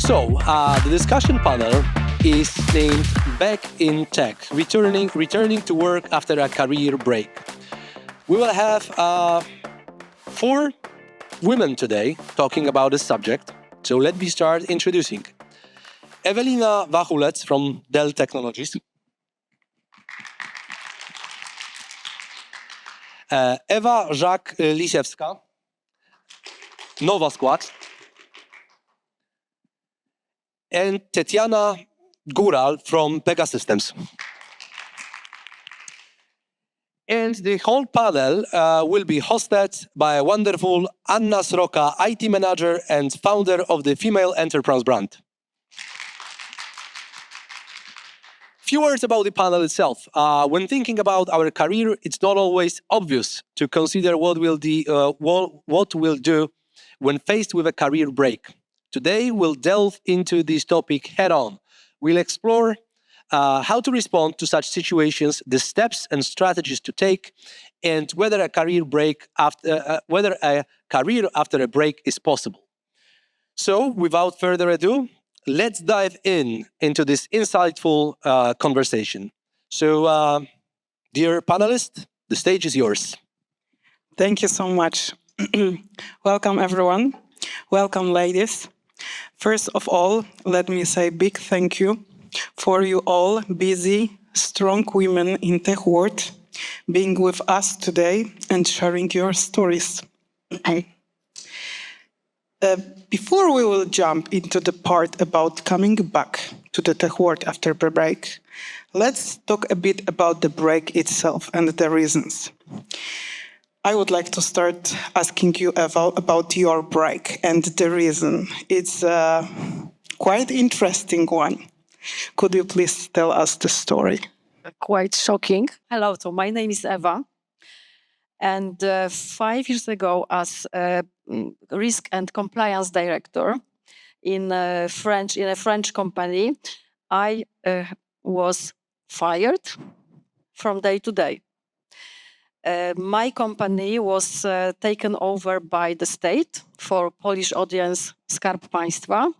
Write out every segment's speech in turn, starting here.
The discussion panel is named Back in Tech, returning to work after a career break. We will have 4 women today talking about this subject. So let me start introducing Ewelina Wachulec from Dell Technologies. Ewa Żak-Lisewska, Nowa Skład. And Tetiana Gural from Pegasystems. And the whole panel will be hosted by a wonderful Anna Sroka, IT manager and founder of the female enterprise brand. Few words about the panel itself. When thinking about our career, it's not always obvious to consider what we'll do when faced with a career break. Today, we'll delve into this topic head-on. We'll explore how to respond to such situations, the steps and strategies to take, and whether a career after a break is possible. So, without further ado, let's dive into this insightful conversation. So, dear panelists, the stage is yours. Thank you so much. Welcome, everyone. Welcome, ladies. First of all, let me say big thank you for you all busy, strong women in tech world being with us today and sharing your stories. Before we will jump into the part about coming back to the tech world after the break, let's talk a bit about the break itself and the reasons. I would like to start asking you, Eva, about your break and the reason. It's a quite interesting one. Could you please tell us the story? Quite shocking. Hello, so my name is Eva. And 5 years ago, as a risk and compliance director in a French company, I was fired from day to day. My company was taken over by the state, for Polish audience Skarb Państwa.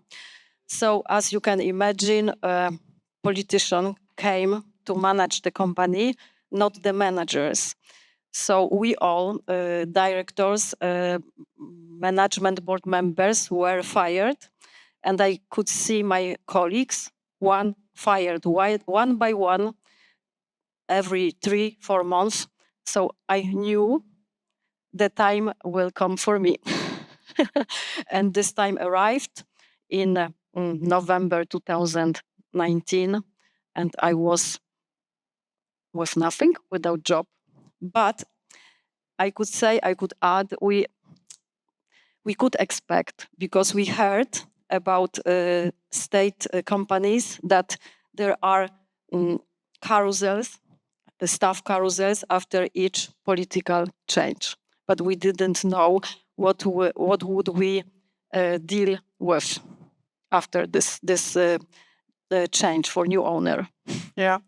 So as you can imagine, a politician came to manage the company, not the managers. So we all, directors, management board members were fired, and I could see my colleagues, one fired one by one every 3-4 months. So I knew the time will come for me. And this time arrived in November 2019, and I was with nothing, without job. But I could add, we could expect, because we heard about state companies that there are carousels, the staff carousels after each political change. But we didn't know what would we deal with after this change for new owner. Yeah,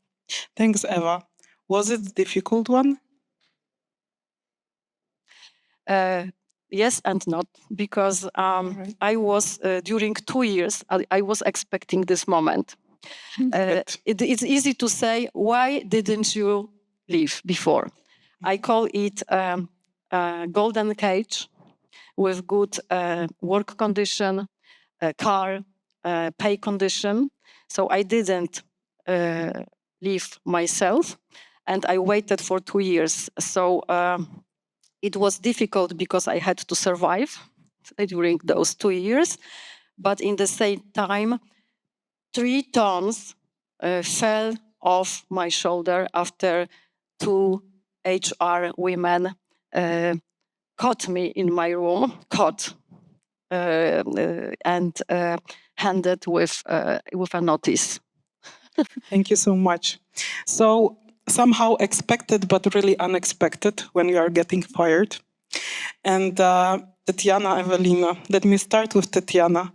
thanks, Eva. Was it a difficult one? Yes and not, because Right. I was, during 2 years, I was expecting this moment. It's easy to say, why didn't you leave before? I call it a golden cage with good work condition, car, pay condition. So I didn't leave myself, and I waited for 2 years. So it was difficult because I had to survive during those 2 years. But in the same time, 3 tons fell off my shoulder after 2 HR women caught me in my room, and handed with a notice. Thank you so much. So somehow expected, but really unexpected when you are getting fired. And Tetiana, Ewelina, let me start with Tetiana.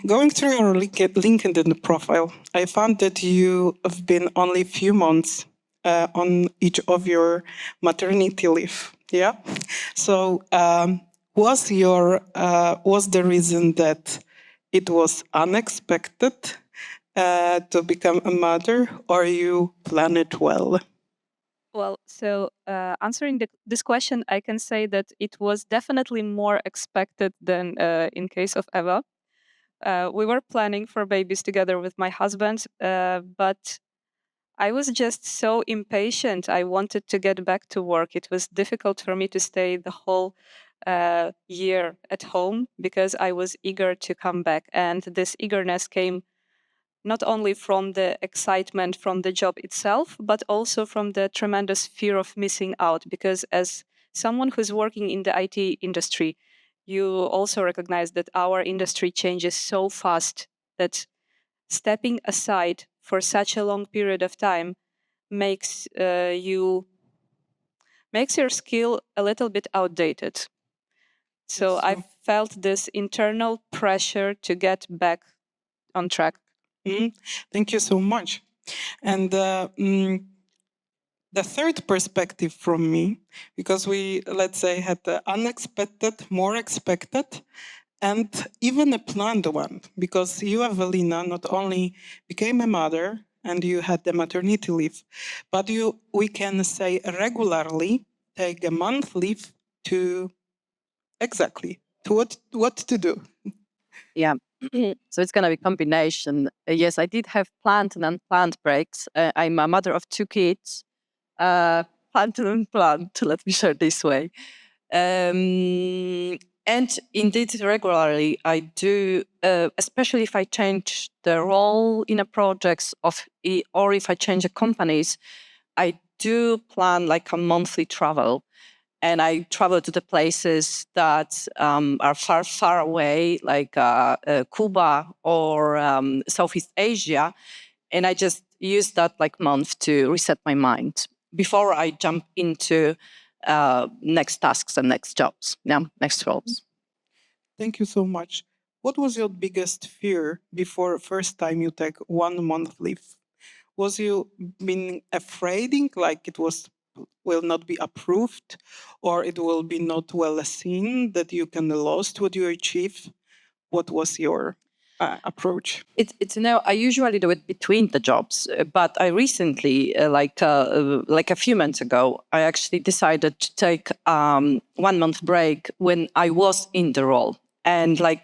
Going through your LinkedIn profile, I found that you have been only a few months on each of your maternity leave. Yeah. So was the reason that it was unexpected to become a mother, or you plan it well? Well, so answering this question, I can say that it was definitely more expected than in case of Eva. We were planning for babies together with my husband, but I was just so impatient. I wanted to get back to work. It was difficult for me to stay the whole year at home because I was eager to come back. And this eagerness came not only from the excitement from the job itself, but also from the tremendous fear of missing out. Because as someone who's working in the IT industry, you also recognize that our industry changes so fast that stepping aside for such a long period of time makes your skill a little bit outdated. So I felt this internal pressure to get back on track. Thank you so much. And the third perspective from me, because we, let's say, had the unexpected, more expected, and even a planned one, because you, Ewelina, not only became a mother and you had the maternity leave, but we can say regularly take a month leave to what to do. Yeah. So it's going to be a combination. Yes, I did have planned and unplanned breaks. I'm a mother of 2 kids. Planned and unplanned, let me share this way. And indeed, regularly, I do, especially if I change the role in a project or if I change companies, I do plan like a monthly travel. And I travel to the places that are far, far away, like Cuba or Southeast Asia. And I just use that like month to reset my mind before I jump into next tasks and next jobs, next roles. Thank you so much. What was your biggest fear before first time you take 1 month leave? Was you being afraid, like it will not be approved, or it will be not well seen that you can lost what you achieve? What was your approach? It's I usually do it between the jobs, but I recently, like a few months ago, I actually decided to take 1 month break when I was in the role, and I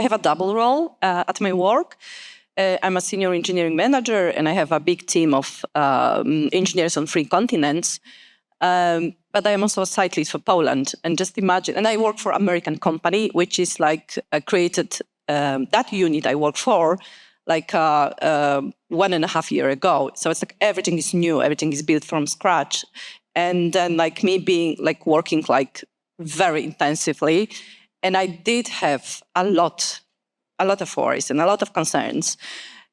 have a double role at my work. I'm a senior engineering manager, and I have a big team of engineers on 3 continents. But I am also a site lead for Poland, and just imagine. And I work for an American company, which is created. That unit I work for 1.5 years ago. So it's like everything is new, everything is built from scratch. And then me being working very intensively. And I did have a lot of worries and a lot of concerns.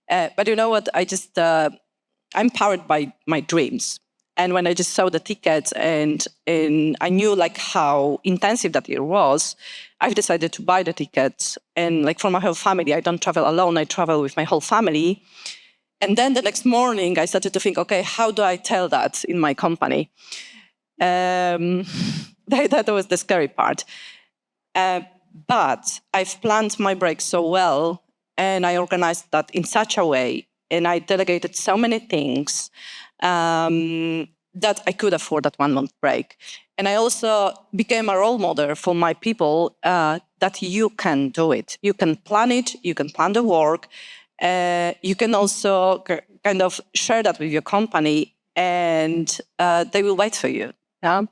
But you know what? I'm powered by my dreams. And when I just saw the tickets and I knew how intensive that year was, I've decided to buy the tickets. And for my whole family, I don't travel alone, I travel with my whole family. And then the next morning, I started to think, okay, how do I tell that in my company? That was the scary part. But I've planned my break so well, and I organized that in such a way, and I delegated so many things that I could afford that 1 month break. And I also became a role model for my people that you can do it. You can plan it, you can plan the work. You can also kind of share that with your company, and they will wait for you. Yeah?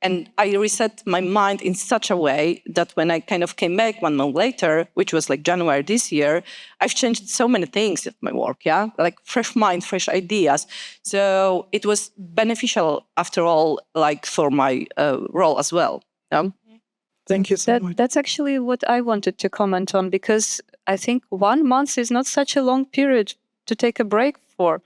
And I reset my mind in such a way that when I kind of came back 1 month later, which was January this year, I've changed so many things at my work, fresh mind, fresh ideas. So it was beneficial after all, for my role as well. Thank you so much. That's actually what I wanted to comment on, because I think 1 month is not such a long period to take a break for.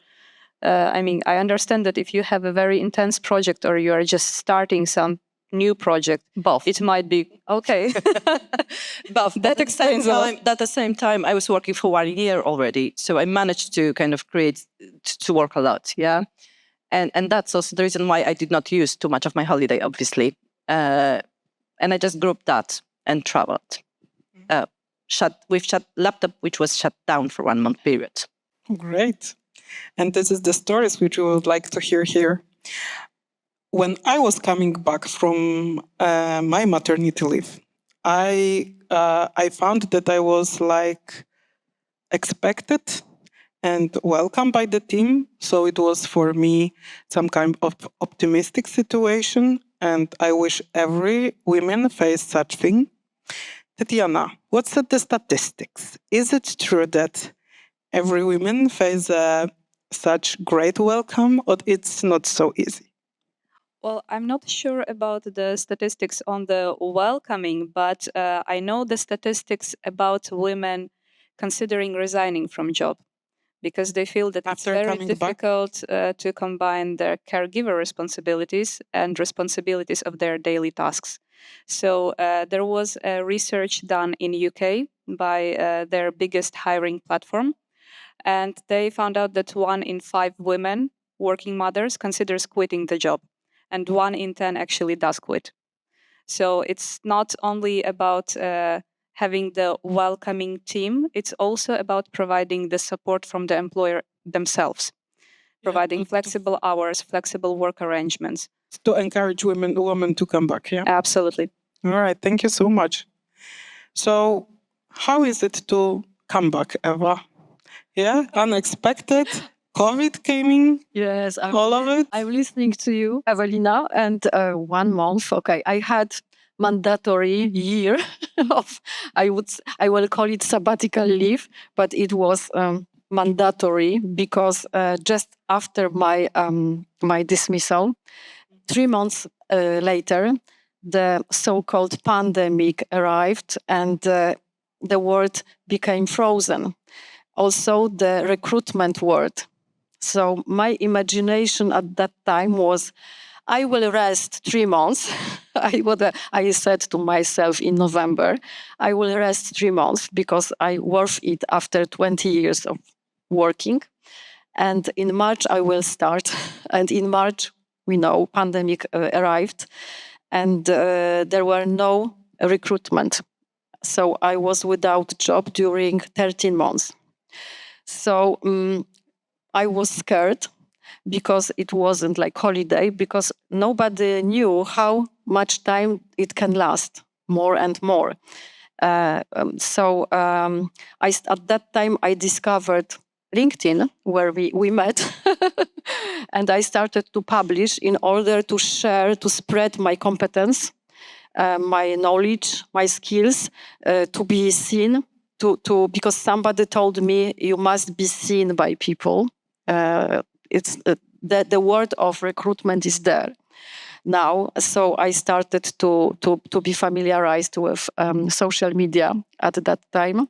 I understand that if you have a very intense project or you are just starting some new project, both, it might be okay. Both. That explains a lot. At the same time, I was working for 1 year already, so I managed to kind of to work a lot, yeah. And that's also the reason why I did not use too much of my holiday, obviously. And I just grouped that and traveled. laptop which was shut down for 1 month period. Great. And this is the stories which we would like to hear here. When I was coming back from my maternity leave, I found that I was like expected and welcomed by the team. So it was for me some kind of optimistic situation, and I wish every woman face such thing. Tetiana, what's the statistics? Is it true that every woman face such great welcome, or it's not so easy? Well, I'm not sure about the statistics on the welcoming, but I know the statistics about women considering resigning from job because they feel that After it's very coming back? difficult to combine their caregiver responsibilities and responsibilities of their daily tasks. So there was a research done in UK by their biggest hiring platform, and they found out that 1 in 5 women, working mothers, considers quitting the job, and 1 in 10 actually does quit. So it's not only about having the welcoming team, it's also about providing the support from the employer themselves, providing flexible hours, flexible work arrangements. To encourage women to come back, yeah? Absolutely. All right, thank you so much. So, how is it to come back, Eva? Yeah, unexpected. COVID came in, Yes, all of it. I'm listening to you, Ewelina, and 1 month. Okay, I had mandatory year of I will call it sabbatical leave, but it was mandatory because just after my dismissal, 3 months later, the so-called pandemic arrived, and the world became frozen. Also, the recruitment world. So my imagination at that time was, I will rest 3 months. I said to myself in November, I will rest 3 months because I worth it after 20 years of working. And in March, I will start. And in March, we know, pandemic arrived, and there were no recruitment. So I was without job during 13 months. So I was scared because it wasn't like holiday, because nobody knew how much time it can last, more and more. At that time I discovered LinkedIn, where we met, and I started to publish in order to share, to spread my competence, my knowledge, my skills, to be seen, because somebody told me you must be seen by people. It's the word of recruitment is there now. So I started to be familiarized with social media at that time.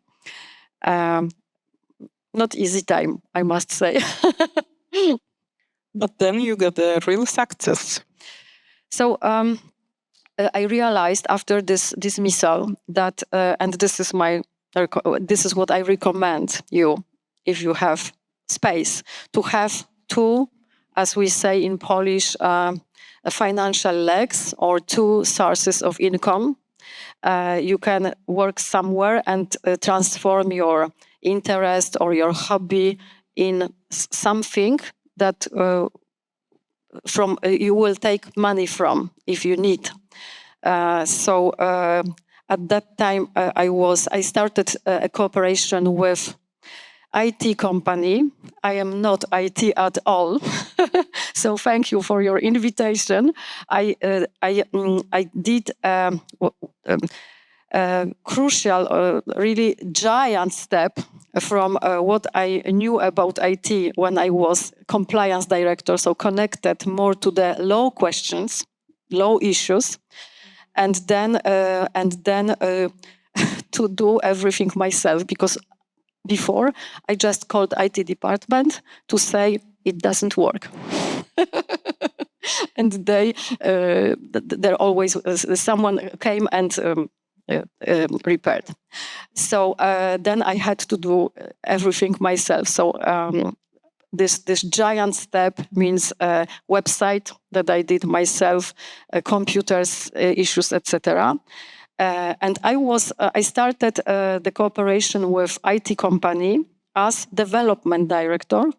Not easy time, I must say. But then you got a real success. So I realized after this dismissal that, and this is what I recommend you, if you have space, to have 2, as we say in Polish, financial legs, or 2 sources of income. You can work somewhere and transform your interest or your hobby in something that you will take money from if you need. So at that time, I started a cooperation with IT company. I am not IT at all, so thank you for your invitation. I did crucial, really giant step from what I knew about IT when I was compliance director, so connected more to the law questions, law issues, and then to do everything myself, because before I just called IT department to say it doesn't work. And there always someone came and repaired. So then I had to do everything myself. So this giant step means a website that I did myself, computers, issues, etc. And I started the cooperation with IT company as development director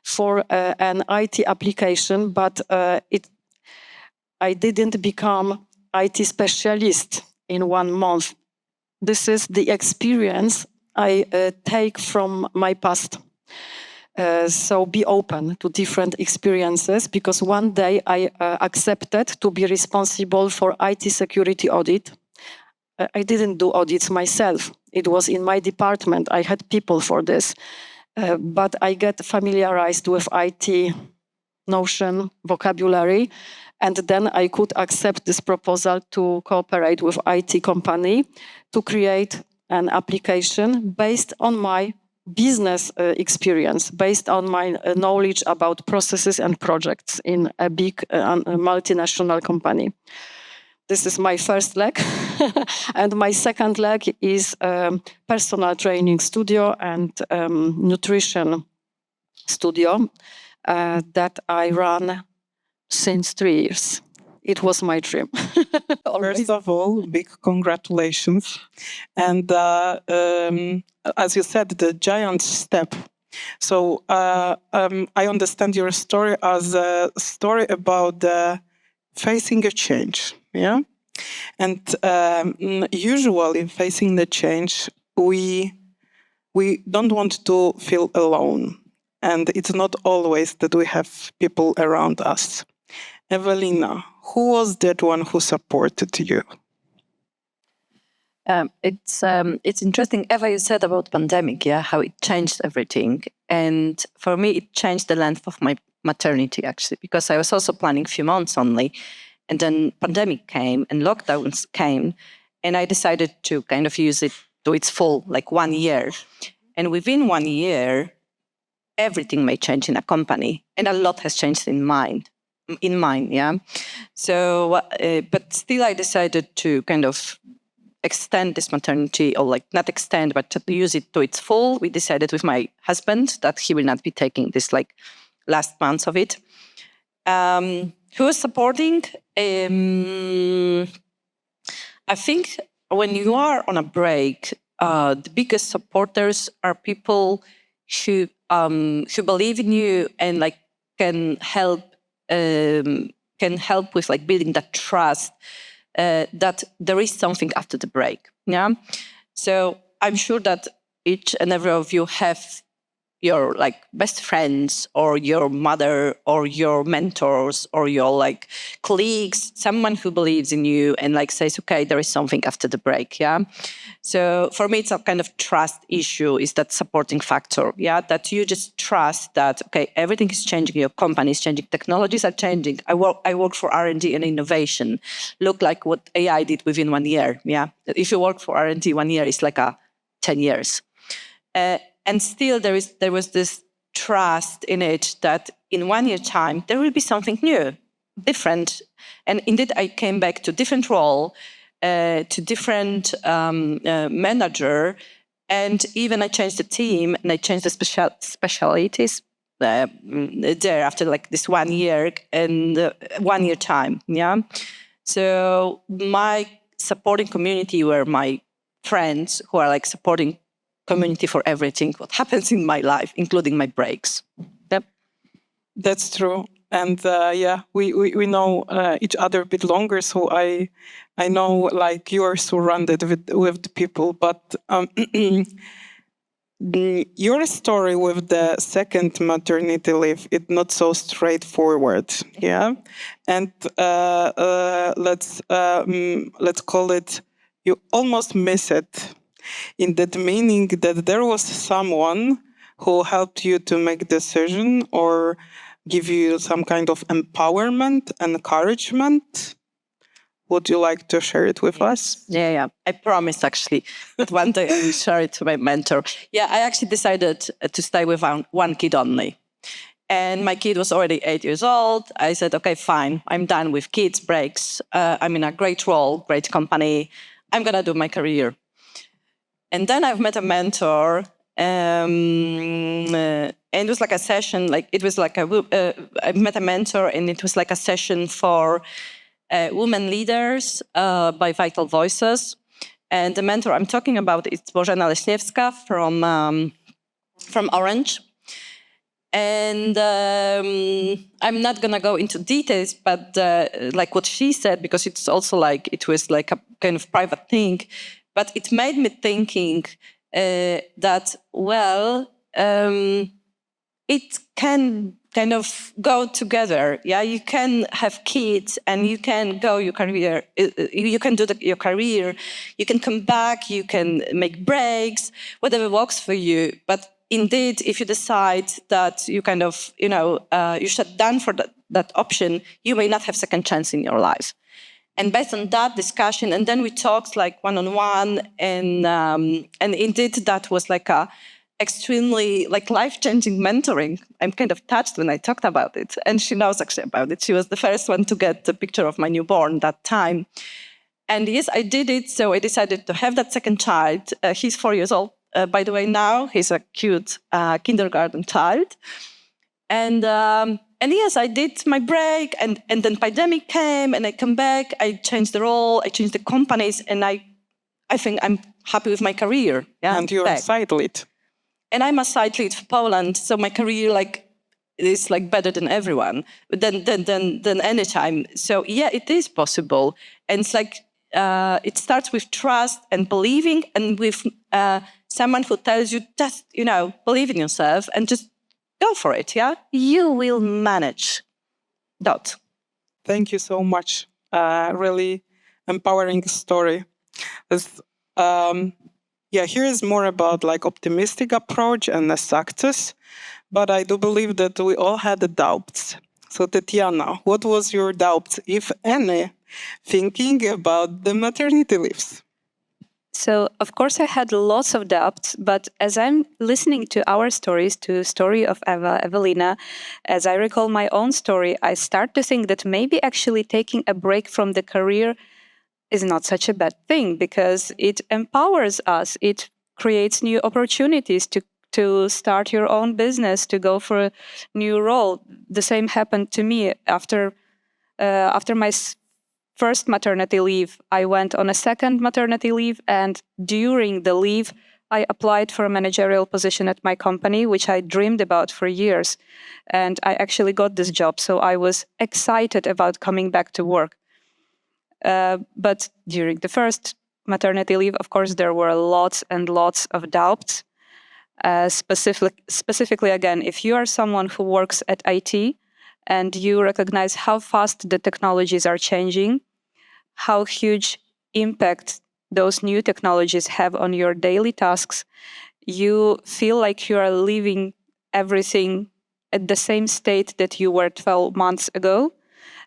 for an IT application, but I didn't become IT specialist in 1 month. This is the experience I take from my past. So be open to different experiences, because one day I accepted to be responsible for IT security audit. I didn't do audits myself. It was in my department. I had people for this. But I get familiarized with IT notion, vocabulary, and then I could accept this proposal to cooperate with IT company to create an application based on my business experience, based on my knowledge about processes and projects in a big multinational company. This is my first leg. And my second leg is personal training studio and nutrition studio that I run since 3 years. It was my dream. First of all, big congratulations. And as you said, the giant step. So I understand your story as a story about facing a change. Yeah. And usually facing the change, we don't want to feel alone. And it's not always that we have people around us. Ewelina, who was that one who supported you? It's interesting, Eva, you said about pandemic, yeah, how it changed everything. And for me, it changed the length of my maternity, actually, because I was also planning a few months only. And then pandemic came and lockdowns came. And I decided to kind of use it to its full, like 1 year. And within 1 year, everything may change in a company. And a lot has changed in mine, yeah. So, but still I decided to kind of extend this maternity, or like not extend, but to use it to its full. We decided with my husband that he will not be taking this like last months of it. Who was supporting? I think when you are on a break, the biggest supporters are people who believe in you and like can help with like building that trust that there is something after the break. Yeah. So I'm sure that each and every of you have your like best friends or your mother or your mentors or your like colleagues, someone who believes in you and like says, okay, there is something after the break. Yeah. So for me, it's a kind of trust issue, is that supporting factor. Yeah. That you just trust that, okay, everything is changing. Your company is changing. Technologies are changing. I work for R&D and innovation. Look like what AI did within 1 year. Yeah. If you work for R&D 1 year, it's like 10 years. And still there was this trust in it that in 1 year time, there will be something new, different. And indeed, I came back to different role, to different manager. And even I changed the team and I changed the specialities there after like this 1 year and 1 year time. Yeah. So my supporting community were my friends who are like supporting community for everything, what happens in my life, including my breaks. Yep. That's true. And yeah, we know each other a bit longer, so I know like you are surrounded with the people, but your story with the second maternity leave, it's not so straightforward, yeah. And let's call it, you almost miss it, in that meaning that there was someone who helped you to make decision or give you some kind of empowerment, encouragement. Would you like to share it with us? Yeah. I promise actually that one day I will share it to my mentor. Yeah, I actually decided to stay with one kid only. And my kid was already 8 years old. I said, okay, fine. I'm done with kids breaks. I'm in a great role, great company. I'm going to do my career. And then I've met a mentor, and it was like a session. Like it was like I met a mentor, and it was like a session for Women Leaders by Vital Voices. And the mentor I'm talking about is Żak-Lisewska from Orange. And I'm not gonna go into details, but like what she said, because it's also like it was like a kind of private thing, but it made me thinking that it can kind of go together. Yeah, you can have kids and you can go your career. You can do your career. You can come back. You can make breaks. Whatever works for you, but. Indeed, if you decide that you kind of, you shut down for that option, you may not have second chance in your life. And based on that discussion, and then we talked like one-on-one, and indeed that was like a extremely like life-changing mentoring. I'm kind of touched when I talked about it, and she knows actually about it. She was the first one to get the picture of my newborn that time. And yes, I did it. So I decided to have that second child. He's 4 years old. By the way, now he's a cute kindergarten child. And yes, I did my break, and then pandemic came, and I come back. I changed the role, I changed the companies, and I think I'm happy with my career. Yeah, And you're a side lead. And I'm a side lead for Poland, so my career is better than everyone, than any time. So yeah, it is possible, and it's like it starts with trust and believing, and with someone who tells you just believe in yourself and just go for it. Yeah, you will manage. Dot. Thank you so much. Really empowering story. Here is more about like optimistic approach and the success, but I do believe that we all had the doubts. So Tetiana, what was your doubts, if any, thinking about the maternity leaves? So, of course, I had lots of doubts, but as I'm listening to our stories, to the story of Ewelina, as I recall my own story, I start to think that maybe actually taking a break from the career is not such a bad thing, because it empowers us. It creates new opportunities to start your own business, to go for a new role. The same happened to me after my first maternity leave. I went on a second maternity leave, and during the leave, I applied for a managerial position at my company, which I dreamed about for years. And I actually got this job, so I was excited about coming back to work. But during the first maternity leave, of course, there were lots and lots of doubts. Specifically, again, if you are someone who works at IT, and you recognize how fast the technologies are changing, how huge impact those new technologies have on your daily tasks, you feel like you are leaving everything at the same state that you were 12 months ago.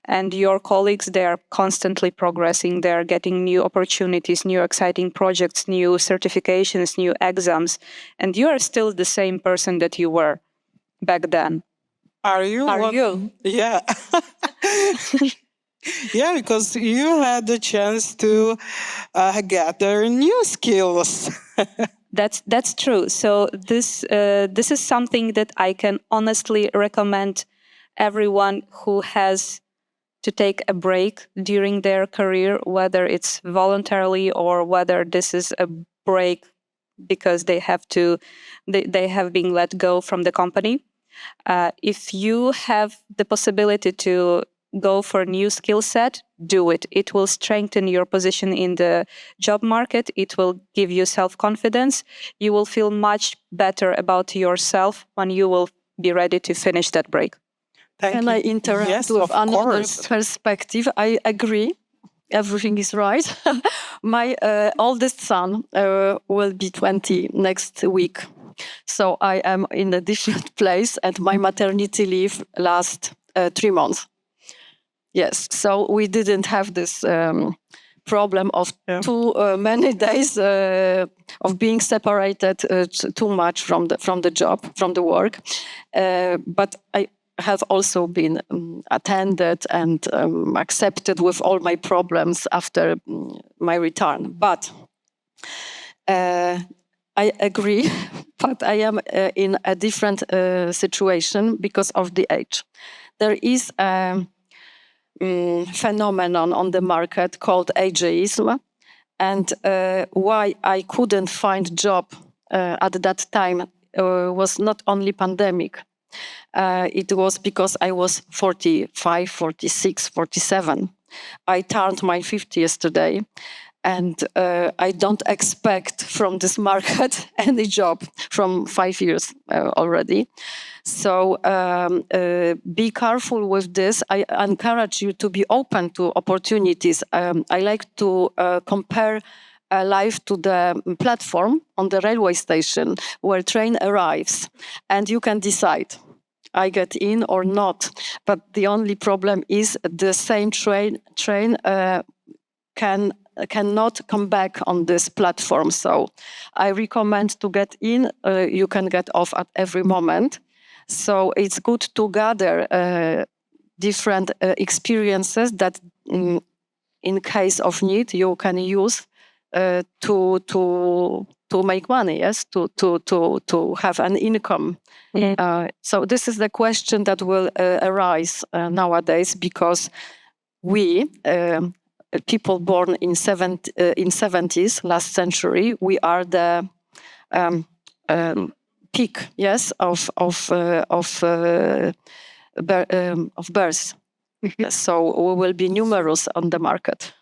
And your colleagues, they are constantly progressing. They are getting new opportunities, new exciting projects, new certifications, new exams. And you are still the same person that you were back then. Are you? Are you? Yeah. Yeah, because you had the chance to gather new skills. That's true. So this is something that I can honestly recommend everyone who has to take a break during their career, whether it's voluntarily or whether this is a break because they have been let go from the company. If you have the possibility to go for a new skill set, do it. It will strengthen your position in the job market. It will give you self-confidence. You will feel much better about yourself when you will be ready to finish that break. Can I interrupt with another perspective? I agree. Everything is right. My oldest son will be 20 next week. So I am in a different place, and my maternity leave lasts 3 months. Yes, so we didn't have this problem of too many days of being separated too much from the job, from the work. But I have also been attended and accepted with all my problems after my return. But I agree, but I am in a different situation because of the age. There is phenomenon on the market called ageism, and why I couldn't find job at that time was not only pandemic. It was because I was 45, 46, 47. I turned my 50 yesterday, and I don't expect from this market any job from 5 years already. So be careful with this. I encourage you to be open to opportunities. I like to compare life to the platform on the railway station where train arrives, and you can decide. I get in or not, but the only problem is the same train cannot come back on this platform. So I recommend to get in. You can get off at every moment. So it's good to gather different experiences that, in case of need, you can use to make money. Yes, to have an income. So this is the question that will arise nowadays, because we people born in 70s last century, we are the peak, yes, of birth. So we will be numerous on the market.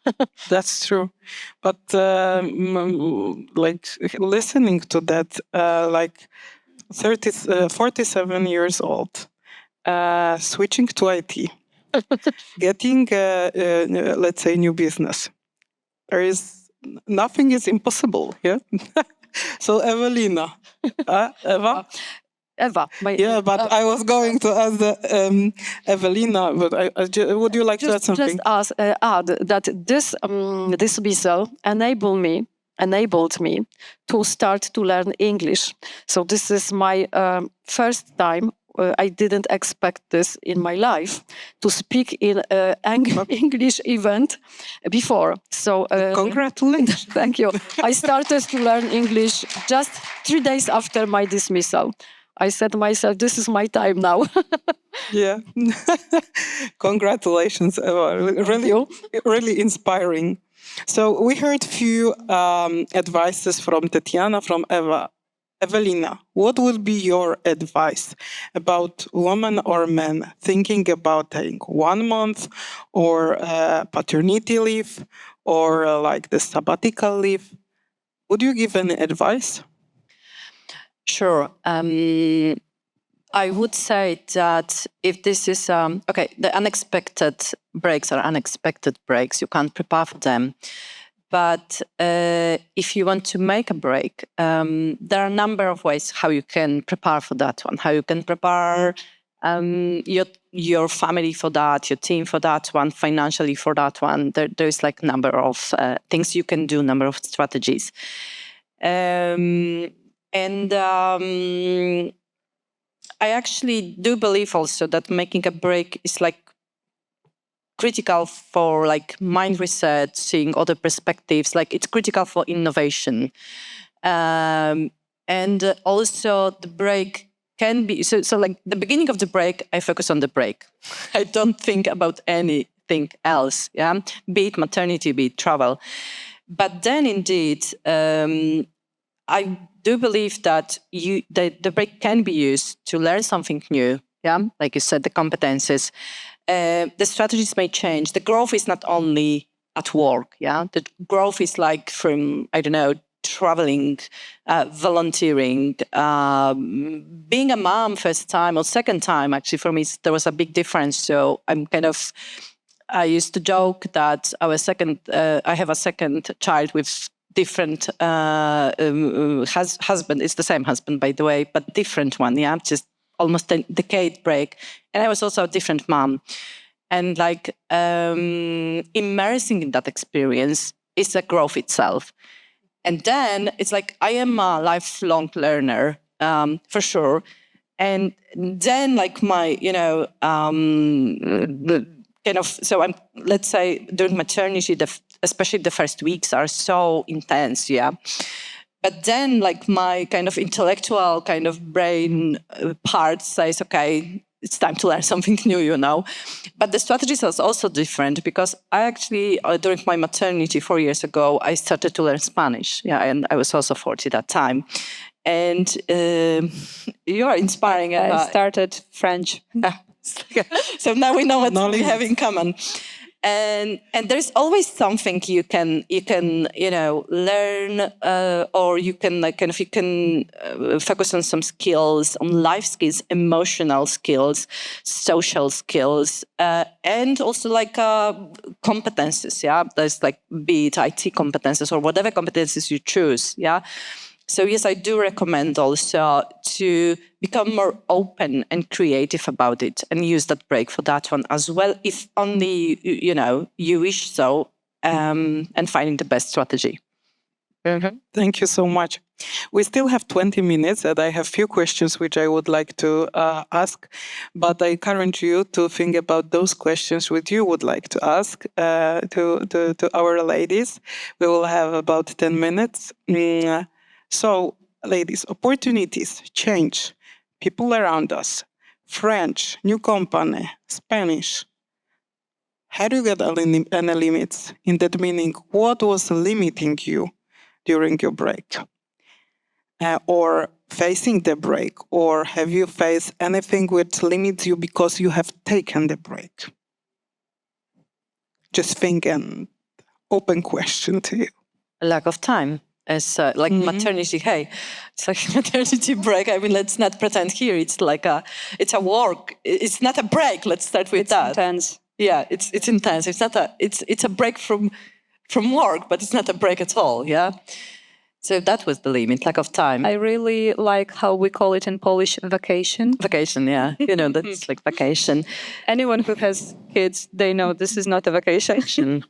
That's true, but like listening to that, like 47 years old, switching to IT, getting let's say new business. There is nothing is impossible. Yeah. So Ewelina, Eva. Eva. Yeah, but I was going to ask Ewelina, but would you like to add something? Just add that this vessel enabled me to start to learn English. So this is my first time. I didn't expect this in my life, to speak in an English event before. So Congratulations. Thank you. I started to learn English just 3 days after my dismissal. I said to myself, this is my time now. Yeah. Congratulations, Eva. Really inspiring. So we heard few advices from Tetiana, from Eva. Ewelina, what would be your advice about women or men thinking about taking 1 month or paternity leave or like the sabbatical leave? Would you give any advice? Sure. I would say that if this is, the unexpected breaks are unexpected breaks. You can't prepare for them. But if you want to make a break, there are a number of ways how you can prepare for that one, how you can prepare your family for that, your team for that one, financially for that one. There's like a number of things you can do, number of strategies. I actually do believe also that making a break is like critical for like mind reset, seeing other perspectives. Like it's critical for innovation, and also the break can be so. Like the beginning of the break, I focus on the break. I don't think about anything else. Yeah, be it maternity, be it travel. But then, indeed, I do believe that the break can be used to learn something new. Yeah, like you said, the competences. The strategies may change. The growth is not only at work. Yeah, the growth is like from, I don't know, traveling, volunteering, being a mom first time or second time. Actually, for me, there was a big difference. So I used to joke that I have a second child with different husband. It's the same husband, by the way, but different one. Yeah, just almost a decade break. And I was also a different mom. And like immersing in that experience is a growth itself. And then it's like, I am a lifelong learner, for sure. And then like my, so I'm, let's say during maternity, especially the first weeks are so intense, yeah. But then like my kind of intellectual kind of brain part says, okay, it's time to learn something new. But the strategies are also different because I actually, during my maternity 4 years ago, I started to learn Spanish. Yeah, and I was also 40 that time. And you are inspiring. I started French. So now we know what No we have limits. in common. And there's always something you can learn, or you can focus on some skills, on life skills, emotional skills, social skills, and also competences. Yeah, there's be it IT competences or whatever competences you choose. Yeah. So yes, I do recommend also to become more open and creative about it and use that break for that one as well, if only, you wish so, and finding the best strategy. Thank you so much. We still have 20 minutes, and I have few questions which I would like to ask, but I encourage you to think about those questions which you would like to ask to our ladies. We will have about 10 minutes. So, ladies, opportunities, change, people around us, French, new company, Spanish. Had you got any limits? In that meaning, what was limiting you during your break? Or facing the break? Or have you faced anything which limits you because you have taken the break? Just think an open question to you. Lack of time. As maternity, hey, it's like maternity break. I mean, let's not pretend here. It's it's a work. It's not a break. Let's start with that. Intense. Yeah, it's intense. It's a break from work, but it's not a break at all. Yeah. So that was the limit, lack of time. I really like how we call it in Polish vacation. Vacation, yeah. That's like vacation. Anyone who has kids, they know this is not a vacation.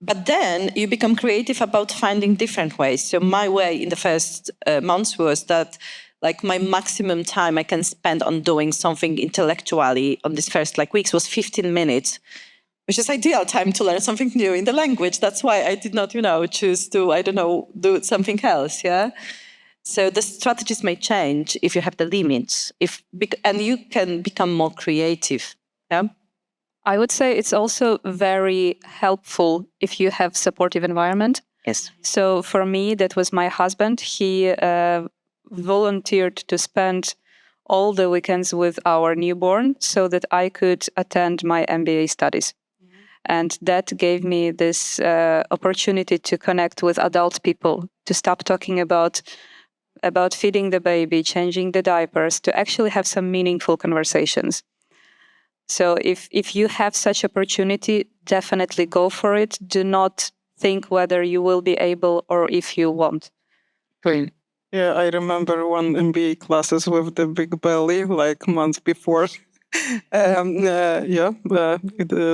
But then you become creative about finding different ways. So my way in the first months was that my maximum time I can spend on doing something intellectually on these first weeks was 15 minutes, which is ideal time to learn something new in the language. That's why I did not, choose to, do something else, yeah? So the strategies may change if you have the limits, and you can become more creative, yeah? I would say it's also very helpful if you have supportive environment. Yes. So for me, that was my husband. He volunteered to spend all the weekends with our newborn so that I could attend my MBA studies. And that gave me this opportunity to connect with adult people, to stop talking about feeding the baby, changing the diapers, to actually have some meaningful conversations. So if you have such opportunity, definitely go for it. Do not think whether you will be able or if you won't. Great. Yeah, I remember one MBA classes with the big belly months before. The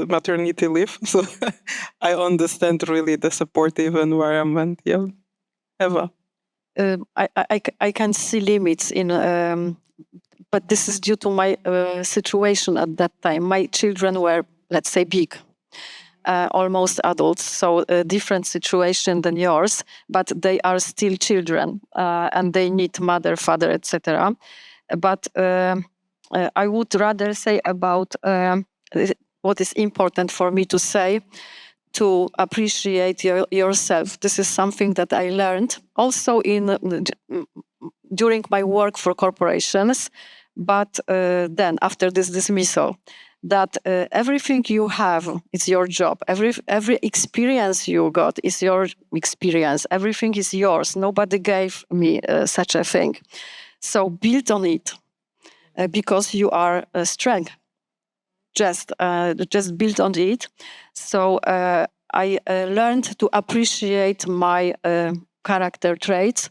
maternity leave. So I understand really the supportive environment. Yeah, Eva. I can see limits in, but this is due to my situation at that time. My children were, let's say, big, almost adults, so a different situation than yours, but they are still children and they need mother, father, etc. But I would rather say about what is important for me to say, to appreciate yourself. This is something that I learned also during my work for corporations, but then after this dismissal, that everything you have is your job. Every experience you got is your experience. Everything is yours. Nobody gave me such a thing. So build on it because you are strong. Just build on it. So I learned to appreciate my character traits,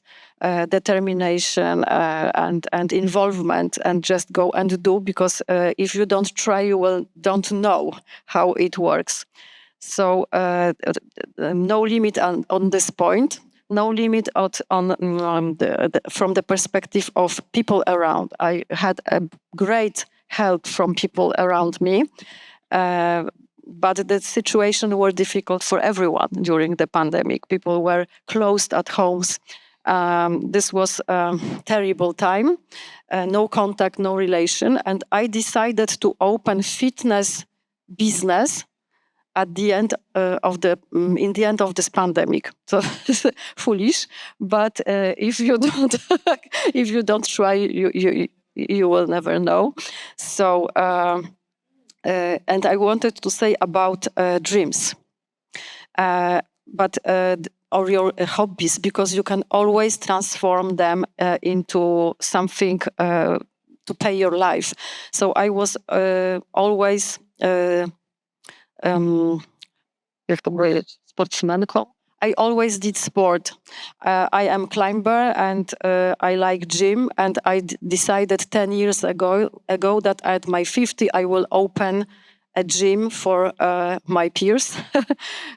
determination and involvement, and just go and do, because if you don't try, you don't know how it works. So no limit on this point. No limit from the perspective of people around. I had a great help from people around me, but the situation were difficult for everyone during the pandemic. People were closed at homes, This was a terrible time, no contact, no relation, and I decided to open fitness business at the end in the end of this pandemic. So foolish, but if you don't if you don't try, you will never know. So and I wanted to say about dreams, but or your hobbies, because you can always transform them into something to pay your life. So I was always jak to powiedzieć, sportsmenką. I always did sport. I am climber and I like gym. And I decided 10 years ago that at my 50 I will open a gym for my peers,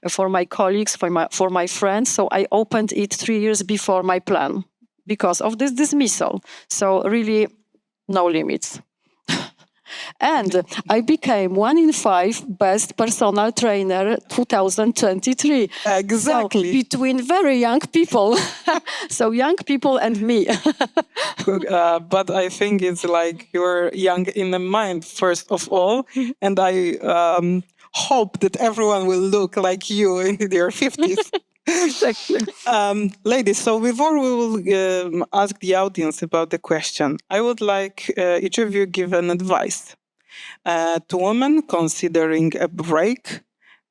for my colleagues, for my friends. So I opened it 3 years before my plan because of this dismissal. So really, no limits. And I became 1 in 5 best personal trainer 2023. Exactly. So between very young people. So young people and me. But I think it's like you're young in the mind, first of all. And I hope that everyone will look like you in their 50s. Exactly. Ladies, so before we will ask the audience about the question, I would like each of you give an advice to women considering a break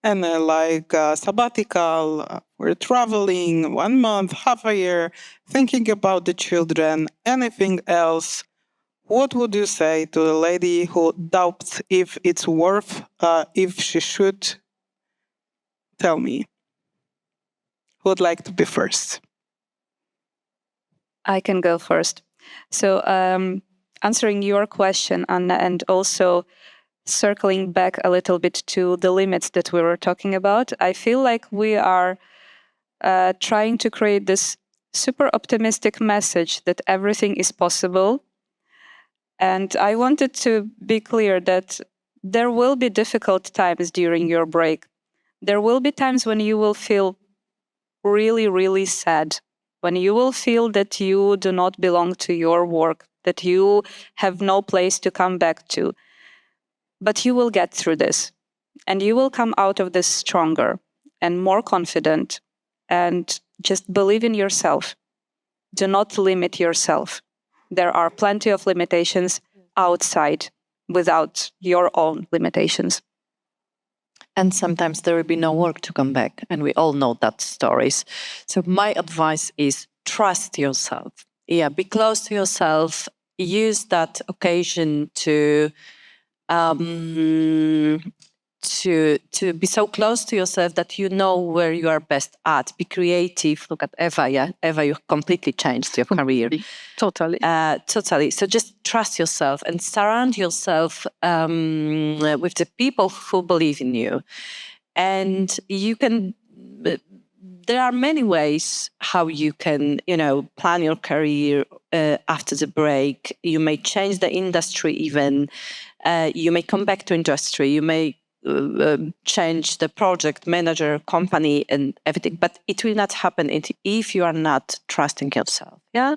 and like a sabbatical, we're traveling 1 month, half a year, thinking about the children, anything else. What would you say to a lady who doubts if it's worth, if she should? Tell me. Who would like to be first? I can go first. So answering your question, Anna, and also circling back a little bit to the limits that we were talking about, I feel like we are trying to create this super optimistic message that everything is possible. And I wanted to be clear that there will be difficult times during your break. There will be times when you will feel really, really sad, when you will feel that you do not belong to your work, that you have no place to come back to. But you will get through this, and you will come out of this stronger and more confident, and just believe in yourself. Do not limit yourself. There are plenty of limitations outside without your own limitations. And sometimes there will be no work to come back. And we all know that stories. So my advice is trust yourself. Yeah, be close to yourself. Use that occasion to be so close to yourself that you know where you are best at. Be creative. Look at Eva, yeah? Eva, you completely changed your career. Totally. Totally. So just trust yourself and surround yourself with the people who believe in you. And you can, there are many ways how you can, plan your career after the break. You may change the industry even. You may come back to industry. You may change the project manager, company, and everything. But it will not happen if you are not trusting yourself. Yeah.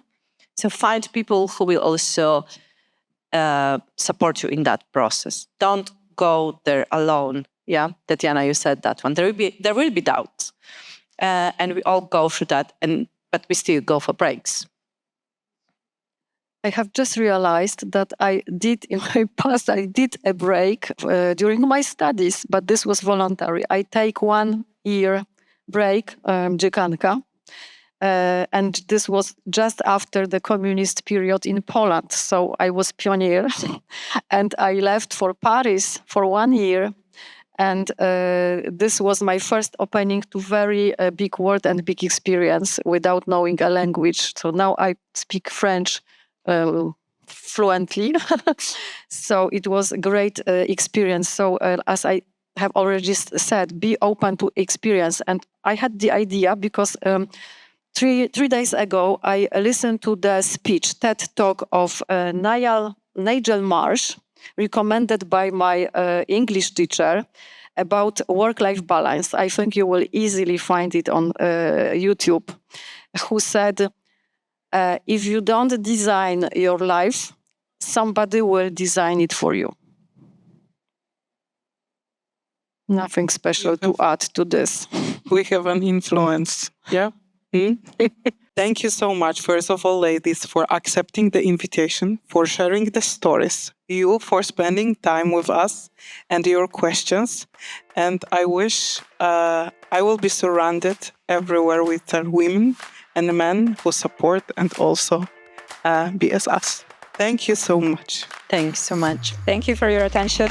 So find people who will also support you in that process. Don't go there alone. Yeah, Tetiana, you said that one. There will be doubts, and we all go through that. But we still go for breaks. I have just realized that I did in my past, I did a break during my studies, but this was voluntary. I take 1 year break, dziekanka, and this was just after the communist period in Poland. So I was pioneer and I left for Paris for 1 year. And this was my first opening to very big world and big experience without knowing a language. So now I speak French fluently. So it was a great experience. So as I have already said, be open to experience. And I had the idea because 3 days ago, I listened to the speech, TED Talk of Nigel Marsh, recommended by my English teacher, about work-life balance. I think you will easily find it on YouTube, who said, If you don't design your life, somebody will design it for you. Nothing special to add to this. We have an influence. Yeah. Thank you so much, first of all, ladies, for accepting the invitation, for sharing the stories, you for spending time with us and your questions. And I wish I will be surrounded everywhere with women and men who support and also be as us. Thank you so much. Thanks so much. Thank you for your attention.